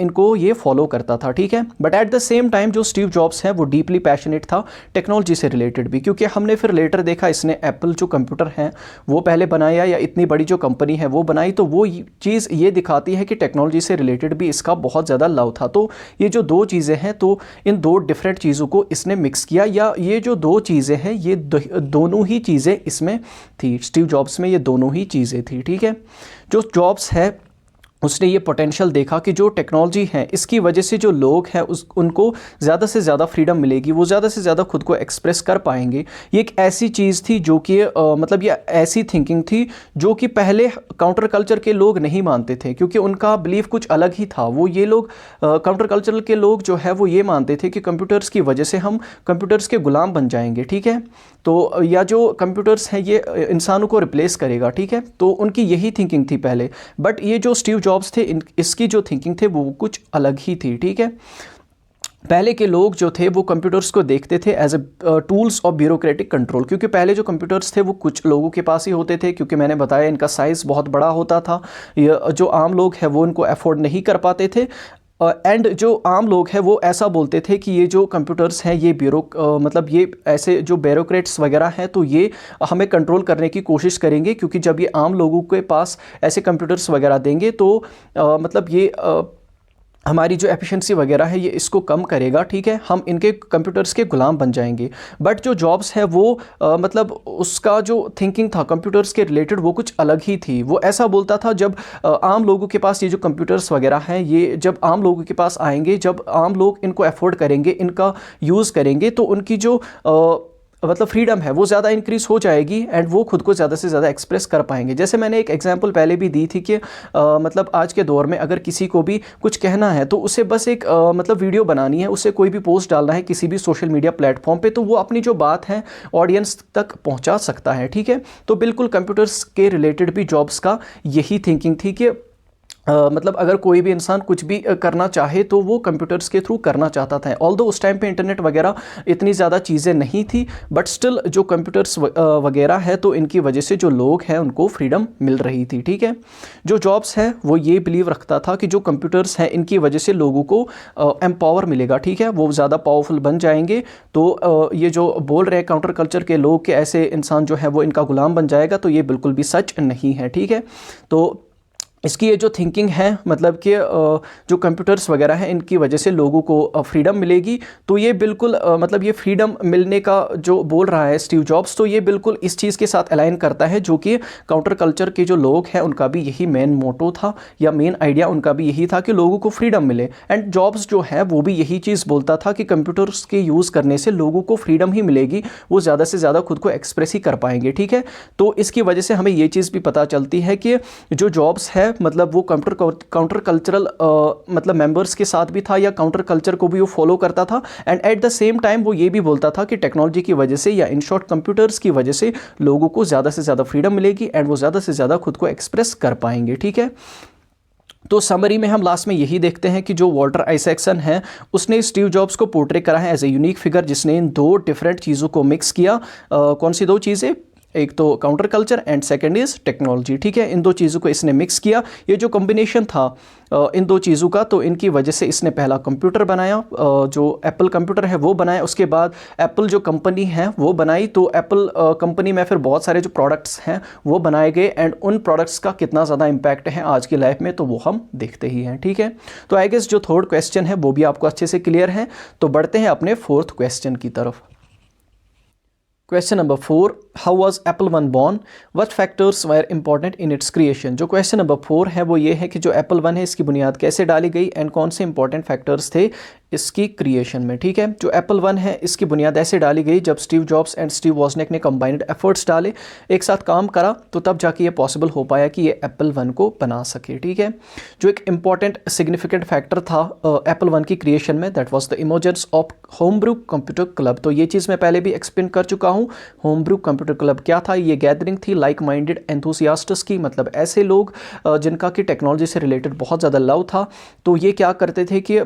इनको ये फॉलो करता था, ठीक है। But at the same time जो स्टीव जॉब्स है वो डीपली पैशनेट था टेक्नोलॉजी से रिलेटेड भी, क्योंकि हमने फिर लेटर देखा इसने एप्पल जो कंप्यूटर है वो पहले बनाया या इतनी बड़ी जो कंपनी है वो बनाई। तो वो चीज़ ये दिखाती है कि टेक्नोलॉजी से रिलेटेड भी इसका बहुत ज़्यादा लव था। तो ये जो दो चीज़ें हैं तो इन दो डिफरेंट चीज़ों को इसने मिक्स किया, या ये जो दो चीज़ें हैं ये दोनों ही चीज़ें इसमें थी, स्टीव जॉब्स में ये दोनों ही चीज़ें थी, ठीक है। जो जॉब्स है उसने ये पोटेंशियल देखा कि जो टेक्नोलॉजी है इसकी वजह से जो लोग हैं उनको ज़्यादा से ज़्यादा फ्रीडम मिलेगी, वो ज़्यादा से ज़्यादा खुद को एक्सप्रेस कर पाएंगे। ये एक ऐसी चीज़ थी जो कि मतलब ये ऐसी थिंकिंग थी जो कि पहले काउंटर कल्चर के लोग नहीं मानते थे, क्योंकि उनका बिलीफ कुछ अलग ही था। वो ये लोग काउंटर कल्चरल के लोग जो है वो ये मानते थे कि कंप्यूटर्स की वजह से हम कंप्यूटर्स के गुलाम बन जाएंगे, ठीक है। तो या जो कंप्यूटर्स हैं ये इंसानों को रिप्लेस करेगा, ठीक है। तो उनकी यही थिंकिंग थी पहले। बट ये जो स्टीव जॉब्स थे इसकी जो थिंकिंग थे वो कुछ अलग ही थी, ठीक है। पहले के लोग जो थे वो कंप्यूटर्स को देखते थे as a tools of bureaucratic control, क्योंकि पहले जो कंप्यूटर्स थे वो कुछ लोगों के पास ही होते थे, क्योंकि मैंने बताया इनका साइज़ बहुत बड़ा होता था। जो आम लोग हैं वो इनको अफोर्ड नहीं कर पाते थे। एंड जो आम लोग हैं वो ऐसा बोलते थे कि ये जो कंप्यूटर्स हैं ये मतलब ये ऐसे जो ब्यूरोक्रेट्स वगैरह हैं तो ये हमें कंट्रोल करने की कोशिश करेंगे, क्योंकि जब ये आम लोगों के पास ऐसे कंप्यूटर्स वगैरह देंगे तो मतलब ये हमारी जो एफिशिएंसी वगैरह है ये इसको कम करेगा, ठीक है, हम इनके कंप्यूटर्स के गुलाम बन जाएंगे। बट जो जॉब्स है वो मतलब उसका जो थिंकिंग था कंप्यूटर्स के रिलेटेड वो कुछ अलग ही थी। वो ऐसा बोलता था जब आम लोगों के पास ये जो कंप्यूटर्स वगैरह हैं ये जब आम लोगों के पास आएंगे, जब आम लोग इनको अफोर्ड करेंगे, इनका यूज़ करेंगे, तो उनकी जो मतलब फ्रीडम है वो ज़्यादा इंक्रीज़ हो जाएगी एंड वो खुद को ज़्यादा से ज़्यादा एक्सप्रेस कर पाएंगे। जैसे मैंने एक एग्जांपल पहले भी दी थी कि मतलब आज के दौर में अगर किसी को भी कुछ कहना है तो उसे बस एक मतलब वीडियो बनानी है, उसे कोई भी पोस्ट डालना है किसी भी सोशल मीडिया प्लेटफॉर्म पे, तो वो अपनी जो बात है ऑडियंस तक पहुंचा सकता है, ठीक है। तो बिल्कुल कंप्यूटर्स के रिलेटेड भी जॉब्स का यही थिंकिंग थी कि मतलब अगर कोई भी इंसान कुछ भी करना चाहे तो वो कंप्यूटर्स के थ्रू करना चाहता था। ऑल्दो उस टाइम पे इंटरनेट वगैरह इतनी ज़्यादा चीज़ें नहीं थी, बट स्टिल जो कंप्यूटर्स वगैरह है तो इनकी वजह से जो लोग हैं उनको फ्रीडम मिल रही थी, ठीक है। जो जॉब्स है वो ये बिलीव रखता था कि जो कंप्यूटर्स हैं इनकी वजह से लोगों को एम्पावर मिलेगा, ठीक है, वो ज़्यादा पावरफुल बन जाएंगे। तो ये जो बोल रहे हैं काउंटर कल्चर के लोग कि ऐसे इंसान जो है वो इनका गुलाम बन जाएगा, तो ये बिल्कुल भी सच नहीं है, ठीक है। तो इसकी ये जो थिंकिंग है मतलब कि जो कंप्यूटर्स वगैरह हैं इनकी वजह से लोगों को फ्रीडम मिलेगी, तो ये बिल्कुल मतलब ये फ्रीडम मिलने का जो बोल रहा है स्टीव जॉब्स, तो ये बिल्कुल इस चीज़ के साथ अलाइन करता है जो कि काउंटर कल्चर के जो लोग हैं उनका भी यही मेन मोटो था या मेन आइडिया उनका भी यही था कि लोगों को फ्रीडम मिले। एंड जॉब्स जो है वो भी यही चीज़ बोलता था कि कंप्यूटर्स के यूज़ करने से लोगों को फ्रीडम ही मिलेगी, वो ज़्यादा से ज़्यादा खुद को एक्सप्रेस ही कर पाएंगे, ठीक है। तो इसकी वजह से हमें ये चीज़ भी पता चलती है कि जो जॉब्स है मतलब वो काउंटर कल्चरल मतलब मेंबर्स के साथ भी था या काउंटर कल्चर को भी वो फॉलो करता था। And at the same time वो ये भी बोलता था कि टेक्नोलॉजी की वजह से या इन शॉर्ट कंप्यूटर्स की वजह से लोगों को ज़्यादा से ज़्यादा फ्रीडम मिलेगी एंड वो ज़्यादा से ज़्यादा खुद को एक्सप्रेस कर पाएंगे, ठीक है। तो समरी में हम लास्ट में यही देखते हैं कि जो वॉल्टर आइजैक्सन है उसने स्टीव जॉब्स को पोर्ट्रे करा है एज ए यूनिक फिगर जिसने इन दो डिफरेंट चीज़ों को मिक्स किया। कौन सी दो चीज़ें? एक तो counter culture and second is technology, ठीक है। इन दो चीज़ों को इसने मिक्स किया, ये जो कॉम्बिनेशन था इन दो चीज़ों का, तो इनकी वजह से इसने पहला कंप्यूटर बनाया, जो एप्पल कंप्यूटर है वो बनाया। उसके बाद एप्पल जो कंपनी है वो बनाई, तो एप्पल कंपनी में फिर बहुत सारे जो प्रोडक्ट्स हैं वो बनाए गए एंड उन प्रोडक्ट्स का कितना ज़्यादा इम्पैक्ट है आज की लाइफ में तो वो हम देखते ही हैं, ठीक है। तो आई गेस जो थर्ड क्वेश्चन है वो भी आपको अच्छे से क्लियर है। तो बढ़ते हैं अपने फोर्थ क्वेश्चन की तरफ। Question number 4, how was Apple one born, what factors were important in its creation. जो क्वेश्चन नंबर 4 है वो ये है कि जो एप्पल वन है इसकी बुनियाद कैसे डाली गई एंड कौन से इंपॉर्टेंट फैक्टर्स थे इसकी क्रिएशन में। ठीक है, जो एप्पल वन है इसकी बुनियाद ऐसे डाली गई जब स्टीव जॉब्स एंड स्टीव वॉजनिक ने कंबाइंड एफर्ट्स डाले, एक साथ काम करा, तो तब जाके ये पॉसिबल हो पाया कि ये एप्पल वन को बना सके। ठीक है, जो एक इंपॉर्टेंट सिग्निफिकेंट फैक्टर था एप्पल वन की क्रिएशन में, that was the emergence of Homebrew Computer Club. तो ये चीज़ मैं पहले भी एक्सप्लेन कर चुका हूँ। होम ब्रू कंप्यूटर क्लब क्या था? ये गैदरिंग थी लाइक माइंडेड एंथुसियास्ट्स की, मतलब ऐसे लोग जिनका कि टेक्नोलॉजी से रिलेटेड बहुत ज़्यादा लव था। तो ये क्या करते थे कि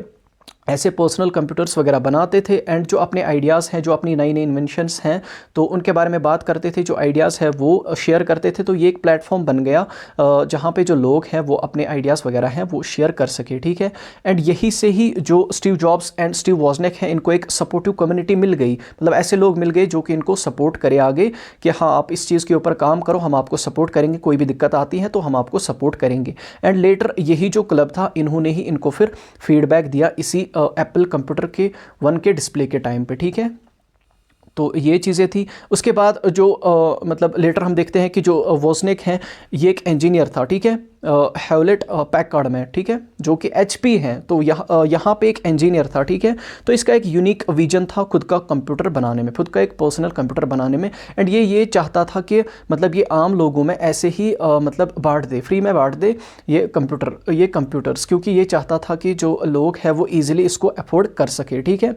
ऐसे पर्सनल कंप्यूटर्स वगैरह बनाते थे एंड जो अपने आइडियाज़ हैं, जो अपनी नई नई इन्वेंशंस हैं, तो उनके बारे में बात करते थे, जो आइडियाज़ है वो शेयर करते थे। तो ये एक प्लेटफॉर्म बन गया जहाँ पे जो लोग हैं वो अपने आइडियाज़ वगैरह हैं वो शेयर कर सके। ठीक है, एंड यही से ही जो स्टीव जॉब्स एंड स्टीव वॉजनिक हैं इनको एक सपोर्टिव कम्युनिटी मिल गई, मतलब ऐसे लोग मिल गए जो कि इनको सपोर्ट करे आगे कि हाँ आप इस चीज़ के ऊपर काम करो, हम आपको सपोर्ट करेंगे, कोई भी दिक्कत आती है तो हम आपको सपोर्ट करेंगे। एंड लेटर यही जो क्लब था इन्होंने ही इनको फिर फीडबैक दिया इसी एप्पल कंप्यूटर के वन के डिस्प्ले के टाइम पे। ठीक है, तो ये चीज़ें थी। उसके बाद जो मतलब लेटर हम देखते हैं कि जो वॉजनिक हैं ये एक इंजीनियर था। ठीक है, हेवलेट पैकर्ड में, ठीक है, जो कि HP हैं। तो यहाँ पे एक इंजीनियर था। ठीक है, तो इसका एक यूनिक विजन था खुद का कंप्यूटर बनाने में, खुद का एक पर्सनल कंप्यूटर बनाने में। एंड ये चाहता था कि मतलब ये आम लोगों में ऐसे ही मतलब बांट दे, फ्री में बांट दे ये कंप्यूटर्स, क्योंकि ये चाहता था कि जो लोग हैं वो ईजिली इसको अफोर्ड कर सके। ठीक है,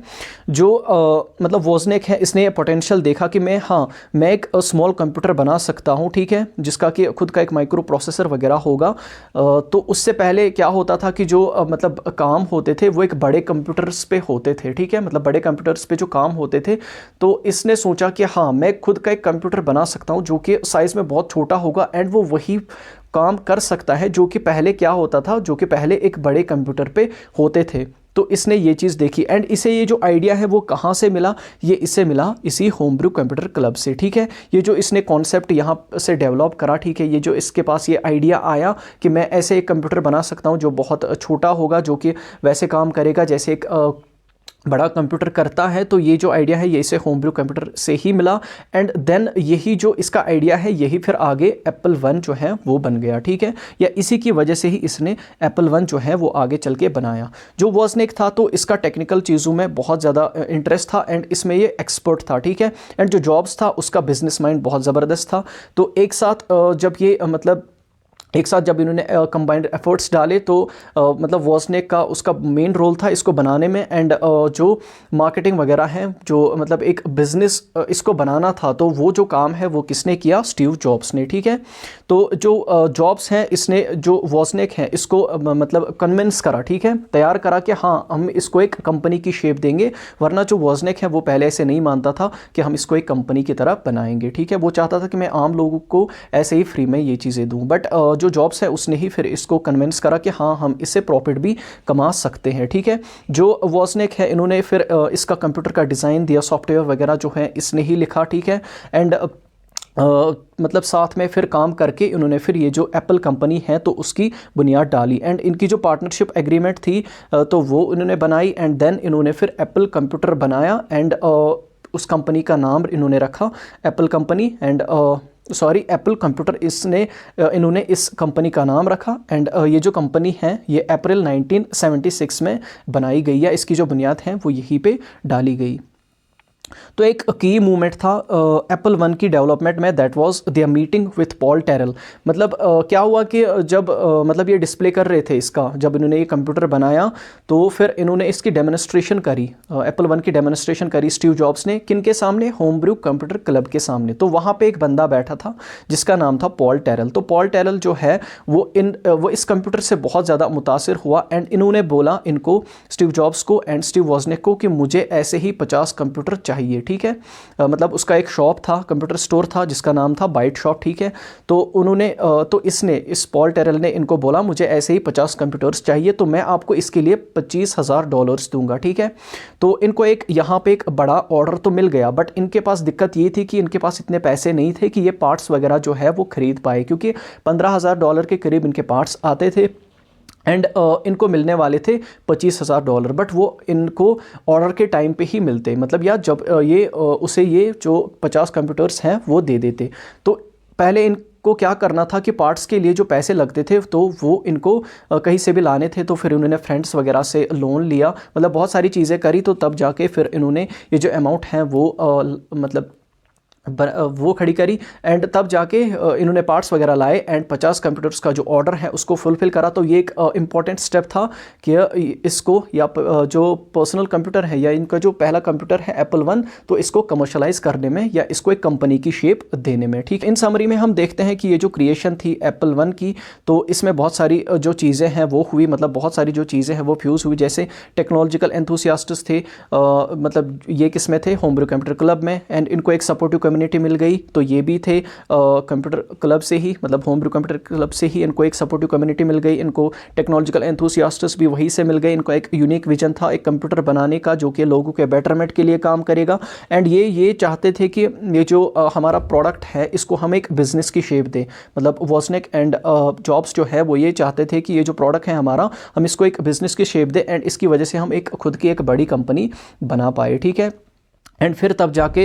जो मतलब वॉजनिक है इसने पोटेंशियल देखा कि मैं एक स्मॉल कंप्यूटर बना सकता हूँ। ठीक है, जिसका कि खुद का एक माइक्रो प्रोसेसर वगैरह होगा। तो उससे पहले क्या होता था कि जो मतलब काम होते थे वो एक बड़े कंप्यूटर्स पे होते थे। ठीक है, मतलब बड़े कंप्यूटर्स पे जो काम होते थे, तो इसने सोचा कि हाँ मैं खुद का एक कंप्यूटर बना सकता हूँ जो कि साइज़ में बहुत छोटा होगा एंड वो वही काम कर सकता है जो कि पहले क्या होता था, जो कि पहले एक बड़े कंप्यूटर पे होते थे। तो इसने ये चीज़ देखी एंड इसे ये जो आइडिया है वो कहाँ से मिला? ये इससे मिला इसी होम ब्रू कंप्यूटर क्लब से। ठीक है, ये जो इसने कॉन्सेप्ट यहाँ से डेवलप करा, ठीक है, ये जो इसके पास ये आइडिया आया कि मैं ऐसे एक कंप्यूटर बना सकता हूँ जो बहुत छोटा होगा, जो कि वैसे काम करेगा जैसे एक बड़ा कंप्यूटर करता है। तो ये जो आइडिया है ये इसे होम ब्रू कंप्यूटर से ही मिला एंड देन यही जो इसका आइडिया है यही फिर आगे एप्पल वन जो है वो बन गया। ठीक है, या इसी की वजह से ही इसने एप्पल वन जो है वो आगे चल के बनाया। जो वॉजनिक था तो इसका टेक्निकल चीज़ों में बहुत ज़्यादा इंटरेस्ट था एंड इसमें ये एक्सपर्ट था। ठीक है, एंड जो जॉब्स था उसका बिजनेस माइंड बहुत ज़बरदस्त था। तो एक साथ जब इन्होंने कंबाइंड एफर्ट्स डाले तो मतलब वॉजनिक का उसका मेन रोल था इसको बनाने में एंड जो मार्केटिंग वगैरह है, जो मतलब एक बिज़नेस इसको बनाना था, तो वो जो काम है वो किसने किया? स्टीव जॉब्स ने। ठीक है, तो जो जॉब्स हैं इसने जो वॉजनिक है इसको मतलब कन्विंस करा, ठीक है, तैयार करा कि हाँ हम इसको एक कंपनी की शेप देंगे, वरना जो वॉजनिक है वो पहले ऐसे नहीं मानता था कि हम इसको एक कंपनी की तरह बनाएंगे। ठीक है, वो चाहता था कि मैं आम लोगों को ऐसे ही फ्री में ये चीज़ें दूँ, बट जो जॉब्स है उसने ही फिर इसको कन्विंस करा कि हाँ हम इससे प्रॉफिट भी कमा सकते हैं। ठीक है, जो वॉजनिक है इन्होंने फिर इसका कंप्यूटर का डिज़ाइन दिया, सॉफ्टवेयर वगैरह जो है इसने ही लिखा। ठीक है, एंड मतलब साथ में फिर काम करके इन्होंने फिर ये जो एप्पल कंपनी है तो उसकी बुनियाद डाली एंड इनकी जो पार्टनरशिप एग्रीमेंट थी तो वो इन्होंने बनाई एंड देन इन्होंने फिर एप्पल कंप्यूटर बनाया एंड उस कंपनी का नाम इन्होंने रखा Apple company and Apple computer इन्होंने इस कंपनी का नाम रखा एंड ये जो कंपनी है ये अप्रैल 1976 में बनाई गई है, इसकी जो बुनियाद है वो यहीं पे डाली गई। तो एक की मूवमेंट था एप्पल वन की डेवलपमेंट में, that was their meeting with Paul Tyrol. मतलब क्या हुआ कि जब मतलब ये डिस्प्ले कर रहे थे इसका, जब इन्होंने ये कंप्यूटर बनाया तो फिर इन्होंने इसकी डेमोन्स्ट्रेशन करी, एप्पल वन की डेमोन्स्ट्रेशन करी स्टीव जॉब्स ने, किन के सामने? होम ब्रू कंप्यूटर क्लब के सामने। तो वहाँ पे एक बंदा बैठा था जिसका नाम था पॉल टेरल। तो पॉल टेरल जो है वो इस कंप्यूटर से बहुत ज़्यादा मुतासिर हुआ एंड इन्होंने बोला इनको, स्टीव जॉब्स को एंड स्टीव वॉजनिक को, कि मुझे ऐसे ही 50 कंप्यूटर चाहिए। ठीक है, मतलब उसका एक शॉप था, कंप्यूटर स्टोर था जिसका नाम था बाइट शॉप। ठीक है, तो उन्होंने तो इस पॉल टेरल ने इनको बोला मुझे ऐसे ही 50 कंप्यूटर्स चाहिए, तो मैं आपको इसके लिए $25,000 दूंगा। ठीक है, तो इनको यहाँ पे एक बड़ा ऑर्डर तो मिल गया, बट इनके पास दिक्कत ये थी कि इनके पास इतने पैसे नहीं थे कि ये पार्ट्स वगैरह जो है वो खरीद पाए, क्योंकि $15,000 के करीब इनके पार्ट्स आते थे एंड इनको मिलने वाले थे $25,000, बट वो इनको ऑर्डर के टाइम पे ही मिलते, मतलब या जब उसे ये जो 50 कंप्यूटर्स हैं वो दे देते। तो पहले इनको क्या करना था कि पार्ट्स के लिए जो पैसे लगते थे तो वो इनको कहीं से भी लाने थे, तो फिर उन्होंने फ्रेंड्स वगैरह से लोन लिया, मतलब बहुत सारी चीज़ें करी, तो तब जाके फिर इन्होंने ये जो अमाउंट है वो मतलब वो खड़ी करी, एंड तब जाके इन्होंने पार्ट्स वगैरह लाए एंड 50 कंप्यूटर्स का जो ऑर्डर है उसको फुलफ़िल करा। तो ये एक इम्पॉर्टेंट स्टेप था कि इसको या जो पर्सनल कंप्यूटर है या इनका जो पहला कंप्यूटर है एप्पल 1, तो इसको कमर्शलाइज करने में या इसको एक कंपनी की शेप देने में। ठीक, इन समरी में हम देखते हैं कि ये जो क्रिएशन थी एप्पल 1 की, तो इसमें बहुत सारी जो चीज़ें हैं वो हुई, मतलब बहुत सारी जो चीज़ें हैं वो फ्यूज़ हुई। जैसे टेक्नोलॉजिकल एंथुसियास्ट्स थे, मतलब ये किस में थे, होमब्रू कंप्यूटर क्लब में, एंड इनको एक सपोर्टिव कम्युनिटी मिल गई, तो ये भी थे कंप्यूटर क्लब से ही, मतलब होमब्रू कंप्यूटर क्लब से ही इनको एक सपोर्टिव कम्युनिटी मिल गई। इनको टेक्नोलॉजिकल एंथुसियास्ट्स भी वहीं से मिल गए। इनको एक यूनिक विजन था एक कंप्यूटर बनाने का जो कि लोगों के बेटरमेंट के लिए काम करेगा, एंड ये चाहते थे कि ये जो हमारा प्रोडक्ट है इसको हम एक बिजनेस की शेप दें। मतलब वॉजनिक एंड जॉब्स जो है वो ये चाहते थे कि ये जो प्रोडक्ट है हमारा, हम इसको एक बिजनेस की शेप दें, एंड इसकी वजह से हम एक खुद की एक बड़ी कंपनी बना पाए। ठीक है, एंड फिर तब जाके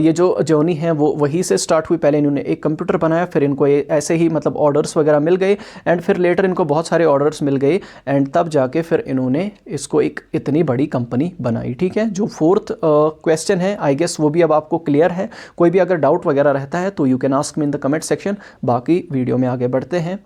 ये जो जर्नी है वो वहीं से स्टार्ट हुई। पहले इन्होंने एक कंप्यूटर बनाया, फिर इनको ये ऐसे ही मतलब ऑर्डर्स वगैरह मिल गए, एंड फिर लेटर इनको बहुत सारे ऑर्डर्स मिल गए, एंड तब जाके फिर इन्होंने इसको एक इतनी बड़ी कंपनी बनाई। ठीक है, जो फोर्थ क्वेश्चन है आई गेस वो भी अब आपको क्लियर है। कोई भी अगर डाउट वगैरह रहता है तो you can ask me in the comment section. बाकी वीडियो में आगे बढ़ते हैं।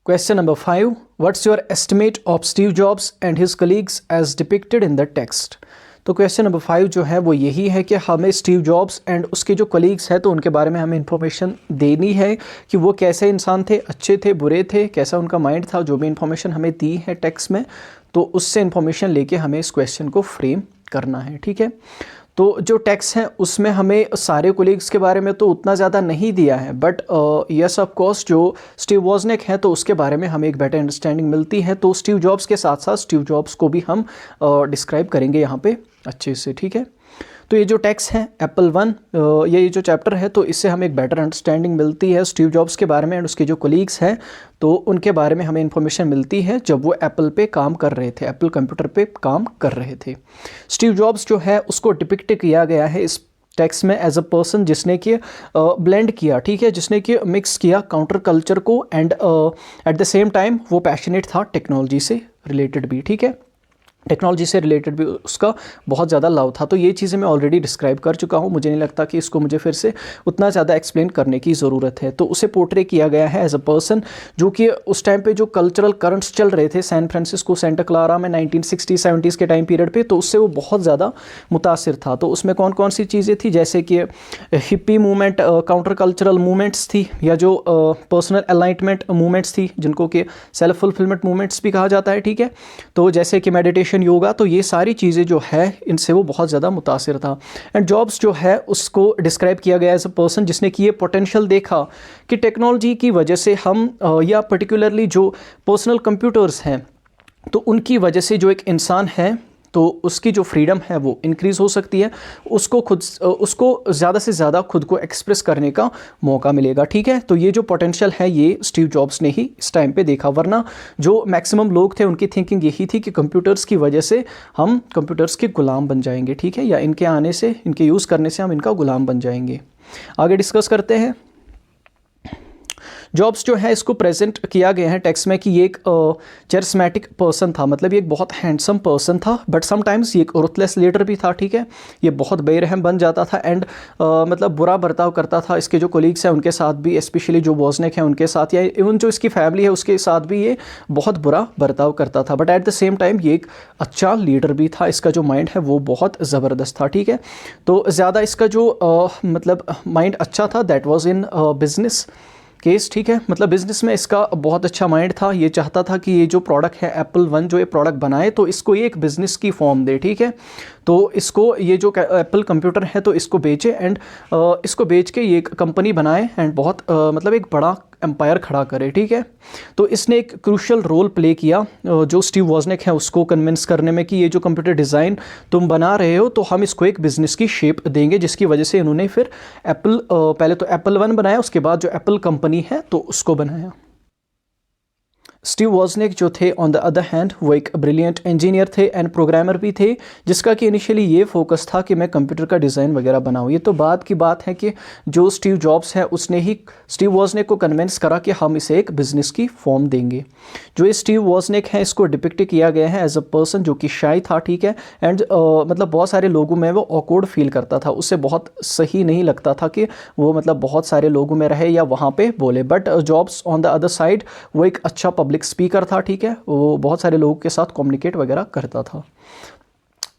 Question number 5. What's your estimate of Steve Jobs and his colleagues as depicted in the text? तो क्वेश्चन नंबर 5 जो है वो यही है कि हमें स्टीव जॉब्स एंड उसके जो कलीग्स हैं तो उनके बारे में हमें इंफॉर्मेशन देनी है कि वो कैसे इंसान थे, अच्छे थे, बुरे थे, कैसा उनका माइंड था। जो भी इंफॉर्मेशन हमें दी है टेक्स्ट में, तो उससे इंफॉर्मेशन लेके हमें इस क्वेश्चन को फ्रेम करना है। ठीक है, तो जो टेक्स्ट हैं उसमें हमें सारे कोलीग्स के बारे में तो उतना ज़्यादा नहीं दिया है, बट यस ऑफ कोर्स जो स्टीव वॉजनिक है तो उसके बारे में हमें एक बेटर अंडरस्टैंडिंग मिलती है। तो स्टीव जॉब्स के साथ साथ स्टीव जॉब्स को भी हम डिस्क्राइब करेंगे यहाँ पे अच्छे से। ठीक है, तो ये जो टेक्स्ट है एप्पल 1, ये जो चैप्टर है, तो इससे हमें एक बेटर अंडरस्टैंडिंग मिलती है स्टीव जॉब्स के बारे में, एंड उसके जो कोलीग्स हैं तो उनके बारे में हमें इन्फॉर्मेशन मिलती है जब वो एप्पल पे काम कर रहे थे, एप्पल कंप्यूटर पे काम कर रहे थे। स्टीव जॉब्स जो है उसको डिपिक्ट किया गया है इस टेक्स्ट में एज अ पर्सन जिसने कि ब्लेंड किया, ठीक है, जिसने कि मिक्स किया काउंटर कल्चर को, and at the same time वो पैशनेट था टेक्नोलॉजी से रिलेटेड भी। ठीक है, टेक्नोलॉजी से रिलेटेड भी उसका बहुत ज़्यादा लव था। तो ये चीज़ें मैं ऑलरेडी डिस्क्राइब कर चुका हूँ, मुझे नहीं लगता कि इसको मुझे फिर से उतना ज़्यादा एक्सप्लेन करने की ज़रूरत है। तो उसे पोर्ट्रे किया गया है एज अ पर्सन जो कि उस टाइम पे जो कल्चरल करंट्स चल रहे थे सैन फ्रांसिस्को, सेंटा क्लारा में 1960-70s के टाइम पीरियड पे, तो उससे वो बहुत ज़्यादा मुतासिर था। तो उसमें कौन कौन सी चीज़ें थी, जैसे कि hippie movement, counter cultural movements थी, या जो पर्सनल एलाइनमेंट मूवमेंट्स थी जिनको कि सेल्फ फुलफिलमेंट मूवमेंट्स भी कहा जाता है। ठीक है, तो जैसे कि मेडिटेशन, योगा, तो ये सारी चीज़ें जो है इनसे वो बहुत ज़्यादा मुतासिर था। एंड जॉब्स जो है उसको डिस्क्राइब किया गया एज अ पर्सन जिसने कि ये पोटेंशियल देखा कि टेक्नोलॉजी की वजह से हम या पर्टिकुलरली जो पर्सनल कंप्यूटर्स हैं तो उनकी वजह से जो एक इंसान है तो उसकी जो फ्रीडम है वो इंक्रीज़ हो सकती है, उसको ज़्यादा से ज़्यादा खुद को एक्सप्रेस करने का मौका मिलेगा। ठीक है, तो ये जो पोटेंशियल है ये स्टीव जॉब्स ने ही इस टाइम पे देखा, वरना जो मैक्सिमम लोग थे उनकी थिंकिंग यही थी कि कंप्यूटर्स की वजह से हम कंप्यूटर्स के गुलाम बन जाएंगे। ठीक है, या इनके आने से, इनके यूज़ करने से हम इनका गुलाम बन जाएंगे। आगे डिस्कस करते हैं। जॉब्स जो है इसको प्रेजेंट किया गया है टेक्स्ट में कि ये एक चेरिस्मेटिक पर्सन था, मतलब ये एक बहुत हैंडसम पर्सन था, बट समटाइम्स ये एक रुथलेस लीडर भी था। ठीक है, ये बहुत बेरहम बन जाता था, एंड मतलब बुरा बर्ताव करता था इसके जो कोलीग्स हैं उनके साथ भी, स्पेशली जो वॉजनिक है उनके साथ, या इवन जो इसकी फैमिली है उसके साथ भी ये बहुत बुरा बर्ताव करता था। But at the same time ये एक अच्छा लीडर भी था, इसका जो माइंड है वो बहुत ज़बरदस्त था। ठीक है, तो ज़्यादा इसका जो मतलब माइंड अच्छा था that was in business case. ठीक है, मतलब बिज़नेस में इसका बहुत अच्छा माइंड था, ये चाहता था कि ये जो प्रोडक्ट है एप्पल 1 जो ये प्रोडक्ट बनाए तो इसको ये एक बिज़नेस की फॉर्म दे। ठीक है, तो इसको ये जो एप्पल कंप्यूटर है तो इसको बेचे, एंड इसको बेच के ये एक कंपनी बनाए, एंड बहुत मतलब एक बड़ा एम्पायर खड़ा करे। ठीक है, तो इसने एक क्रूशियल रोल प्ले किया जो स्टीव वॉजनिक है उसको कन्विंस करने में कि ये जो कंप्यूटर डिज़ाइन तुम बना रहे हो तो हम इसको एक बिज़नेस की शेप देंगे, जिसकी वजह से इन्होंने फिर एप्पल पहले तो एप्पल 1 बनाया, उसके बाद जो एप्पल कंपनी है तो उसको बनाया। स्टीव वॉजनिक जो थे ऑन द अदर हैंड वो एक ब्रिलियंट इंजीनियर थे एंड प्रोग्रामर भी थे, जिसका कि इनिशियली ये फोकस था कि मैं कंप्यूटर का डिज़ाइन वगैरह बनाऊँ। ये तो बाद की बात है कि जो स्टीव जॉब्स है उसने ही स्टीव वॉजनिक को कन्विंस करा कि हम इसे एक बिज़नेस की फॉर्म देंगे। जो ये स्टीव वॉजनिक है इसको डिपिक्ट किया गया है एज अ पर्सन जो कि शाय था, ठीक है, एंड मतलब बहुत सारे लोगों में वो ऑकवर्ड फील करता था, उससे बहुत सही नहीं लगता था कि वो मतलब बहुत सारे लोगों में रहे या वहाँ पे बोले। But jobs on the other side वो एक अच्छा पब्लिक स्पीकर था, ठीक है, वो बहुत सारे लोगों के साथ कम्युनिकेट वगैरह करता था।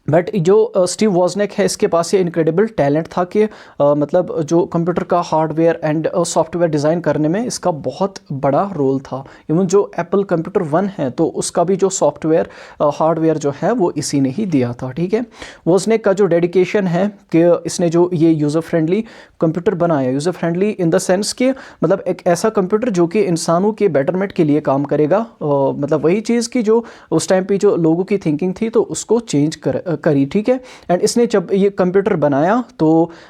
बट जो स्टीव वॉजनिक है इसके पास ये इनक्रेडिबल टैलेंट था कि मतलब जो कंप्यूटर का हार्डवेयर एंड सॉफ्टवेयर डिज़ाइन करने में इसका बहुत बड़ा रोल था। इवन जो एप्पल कंप्यूटर 1 है तो उसका भी जो सॉफ्टवेयर हार्डवेयर जो है वो इसी ने ही दिया था, ठीक है। वॉजनिक का जो डेडिकेशन है कि इसने जो ये यूज़र फ्रेंडली कंप्यूटर बनाया, user friendly in the sense कि मतलब एक ऐसा कंप्यूटर जो कि इंसानों के बेटरमेंट के लिए काम करेगा, मतलब वही चीज़ की जो उस टाइम पे जो लोगों की थिंकिंग थी तो उसको चेंज करी, ठीक है। एंड इसने जब ये कंप्यूटर बनाया तो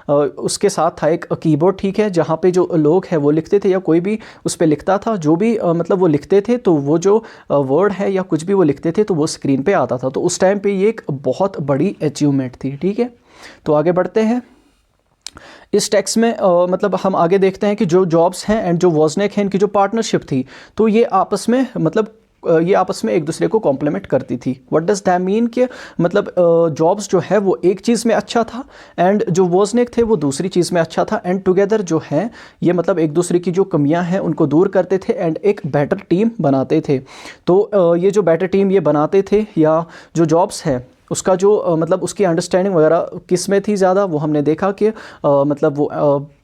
उसके साथ था एक कीबोर्ड, ठीक है, जहाँ पे जो लोग हैं वो लिखते थे या कोई भी उस पर लिखता था, जो भी मतलब वो लिखते थे तो वो जो वर्ड है या कुछ भी वो लिखते थे तो वो स्क्रीन पे आता था। तो उस टाइम पे ये एक बहुत बड़ी अचीवमेंट थी, ठीक है। तो आगे बढ़ते हैं इस टेक्स्ट में मतलब हम आगे देखते हैं कि जो जॉब्स हैं एंड जो वॉजनिक हैं इनकी जो पार्टनरशिप थी तो ये आपस में मतलब ये आपस में एक दूसरे को कॉम्प्लीमेंट करती थी। व्हाट डज दैट मीन कि मतलब जॉब्स जो है वो एक चीज़ में अच्छा था एंड जो वॉजनिक थे वो दूसरी चीज़ में अच्छा था, एंड टुगेदर जो है ये मतलब एक दूसरे की जो कमियां हैं उनको दूर करते थे एंड एक बेटर टीम बनाते थे। तो ये जो बेटर टीम ये बनाते थे या जो जॉब्स है उसका जो मतलब उसकी अंडरस्टैंडिंग वगैरह किस में थी ज़्यादा, वो हमने देखा कि मतलब वो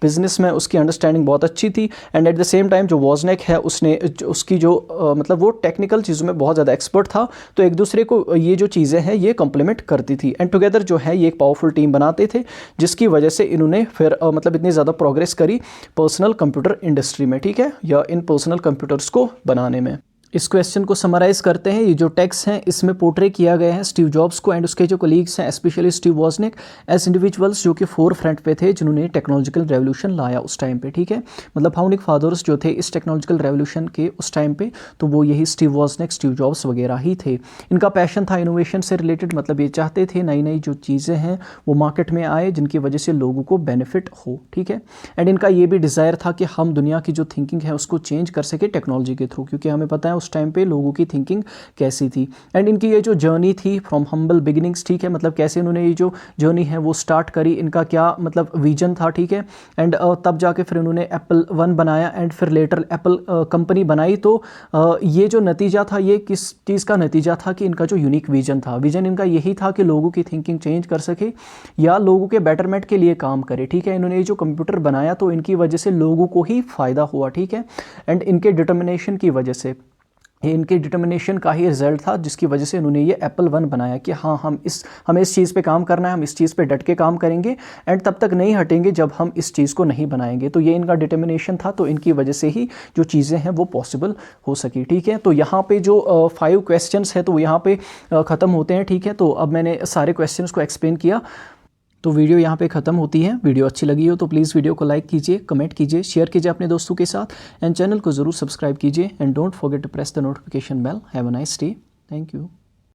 बिज़नेस में उसकी अंडरस्टैंडिंग बहुत अच्छी थी। And at the same time जो वॉजनिक है उसने उसकी जो मतलब वो टेक्निकल चीज़ों में बहुत ज़्यादा एक्सपर्ट था, तो एक दूसरे को ये जो चीज़ें हैं ये कम्प्लीमेंट करती थी एंड टुगेदर जो है ये एक पावरफुल टीम बनाते थे, जिसकी वजह से इन्होंने फिर मतलब इतनी ज़्यादा प्रोग्रेस करी पर्सनल कंप्यूटर इंडस्ट्री में, ठीक है, या इन पर्सनल कंप्यूटर्स को बनाने में। इस क्वेश्चन को समराइज़ करते हैं। ये जो टेक्स्ट हैं इसमें पोर्ट्रे किया गया है स्टीव जॉब्स को एंड उसके जो कोलीग्स हैं स्पेशली स्टीव वॉजनिक एज इंडिविजुअल्स जो कि फोर फ्रंट पे थे जिन्होंने टेक्नोलॉजिकल रेवोल्यूशन लाया उस टाइम पे, ठीक है, मतलब फाउंडिंग फादर्स जो थे इस टेक्नोलॉजिकल रेवोल्यूशन के उस टाइम पे तो वो यही स्टीव वॉजनिक, स्टीव जॉब्स वगैरह ही थे। इनका पैशन था इनोवेशन से रिलेटेड, मतलब ये चाहते थे नई नई जो चीज़ें हैं वो मार्केट में आए जिनकी वजह से लोगों को बेनिफिट हो, ठीक है। एंड इनका ये भी डिज़ायर था कि हम दुनिया की जो थिंकिंग है उसको चेंज कर सके टेक्नोलॉजी के थ्रू, क्योंकि हमें पता है उस टाइम पे लोगों की थिंकिंग कैसी थी। एंड इनकी ये जो जर्नी थी फ्रॉम हम्बल बिगिनिंग्स, ठीक है, मतलब कैसे इन्होंने ये जो जर्नी है वो स्टार्ट करी, इनका क्या मतलब विजन था, ठीक है। एंड तब जाके फिर इन्होंने एप्पल 1 बनाया एंड फिर लेटर एप्पल कंपनी बनाई। तो ये जो नतीजा था ये किस चीज़ का नतीजा था कि इनका जो यूनिक विजन था, विजन इनका यही था कि लोगों की थिंकिंग चेंज कर सके या लोगों के बेटरमेंट के लिए काम करे, ठीक है। इन्होंने ये जो कंप्यूटर बनाया तो इनकी वजह से लोगों को ही फ़ायदा हुआ, ठीक है। एंड इनके डिटर्मिनेशन की वजह से, ये इनके डिटर्मिनेशन का ही रिजल्ट था जिसकी वजह से इन्होंने ये एप्पल 1 बनाया कि हाँ हमें इस चीज़ पे काम करना है, हम इस चीज़ पे डट के काम करेंगे एंड तब तक नहीं हटेंगे जब हम इस चीज़ को नहीं बनाएंगे। तो ये इनका डिटर्मिनेशन था, तो इनकी वजह से ही जो चीज़ें हैं वो पॉसिबल हो सकी, ठीक है। तो यहाँ पे जो 5 क्वेश्चंस है तो यहाँ पे ख़त्म होते हैं, ठीक है। तो अब मैंने सारे क्वेश्चंस को एक्सप्लेन किया तो वीडियो यहाँ पे ख़त्म होती है। वीडियो अच्छी लगी हो तो प्लीज़ वीडियो को लाइक कीजिए, कमेंट कीजिए, शेयर कीजिए अपने दोस्तों के साथ एंड चैनल को ज़रूर सब्सक्राइब कीजिए and don't forget to press the notification bell. Have a nice day. Thank you.